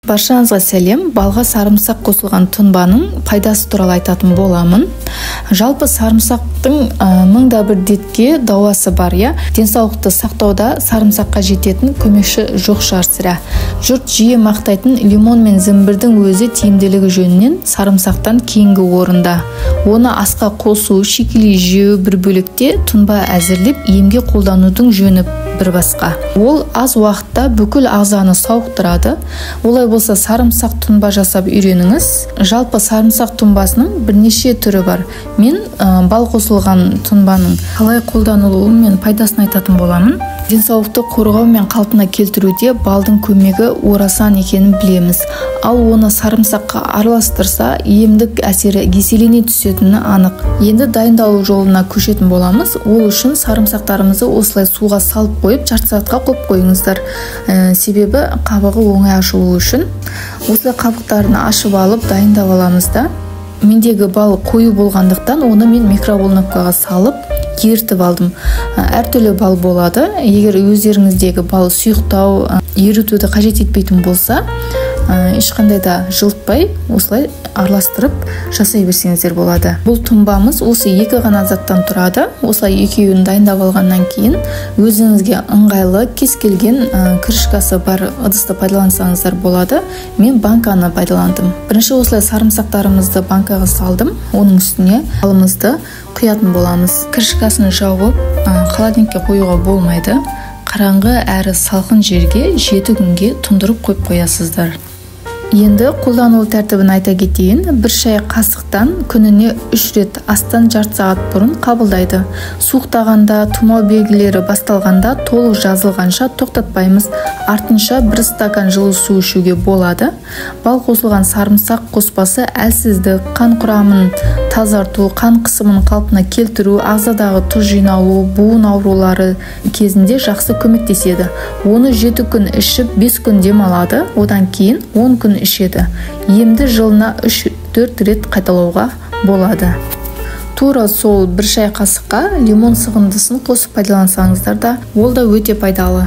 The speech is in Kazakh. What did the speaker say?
Баршаңызға сәлем. Балға сарымсақ қосылған тұнбаның пайдасы туралы айтатын боламын. Жалпы сарымсақтың мыңда бір дертке дауасы бар, денсаулықты сақтауда сарымсаққа жететін көмекші жоқ шығар сірә. Жұрт жиі мақтайтын лимон мен зімбірдің өзі тиімділігі жөнінен сарымсақтан кейінгі орында. Оны асқа қосу, шикілей жеу бір бөлікте, тұнба әзірлеп емге қолданудың жөні бір басқа. Ол аз уақытта бүкіл ағзаны сауықтырады. Олай болса сарымсақ тұнба жасап үйреніңіз. Жалпы сарымсақ тұнбасының бірнеше түрі бар. Мен бал қосылған тұнбаның қалай қолданылуы мен пайдасын айтатын боламын. Денсаулықты қорғау мен қалпына келтіруде балдың көмегі орасан екенін білеміз. Ал оны сарымсаққа араластырса, емдік әсері еселене түсетіні анық. Енді дайындалу жолына көшетін боламыз. Ол үшін сарымсақтарымызды осылай суға салып қойып, жарты сағатқа қойып қойыңыздар. Себебі қабығы оңай ашылу үшін. Осылай қабықтарын ашып алып дайындап аламыз да. Мендегі бал қою болғандықтан оны мен микроволновкаға салып ерітіп алдым. Әртүрлі бал болады. Егер өздеріңіздегі бал сұйықтау, ерітуді қажет етпейтін болса, ешқандай да жылытпай осылай араластырып жасай берсеңіздер болады. Бұл тұнбамыз осы екі ғана заттан тұрады. Осылай екеуін дайындап алғаннан кейін өзіңізге ыңғайлы кез келген крышкасы бар ыдысты пайдалансаңыздар болады. Мен банканы пайдаландым. Бірінші осылай сарымсақтарымызды банкаға салдым. Оның үстіне балымызды құятын боламыз. Крышкасын жауып, холодильникке қоюға болмайды. Қараңғы әрі салқын жерге 7 күнге тұндырып қойып қоясыздар. Енді қолдану тәртібін айта кетейін. Бір шай қасықтан күніне 3 рет астан жарты сағат бұрын қабылдайды. Суықтағанда, тұмау белгілері басталғанда толық жазылғанша тоқтатпаймыз. Артынша 1 стакан жылы су ішуге болады. Бал қосылған сарымсақ қоспасы әлсіздік, қан құрамын тазарту, қан қысымын қалпына келтіру, ағзадағы тұз жиналу, буын аурулары кезінде жақсы көмектеседі. Оны 7 күн ішіп 5 күн демалады. Одан кейін 10 күн ішеді. Емді жылына 3-4 рет қайталауға болады. Тура сол 1 шай қасыққа лимон сығындысын қосып пайдалансаңыздар да, ол да өте пайдалы.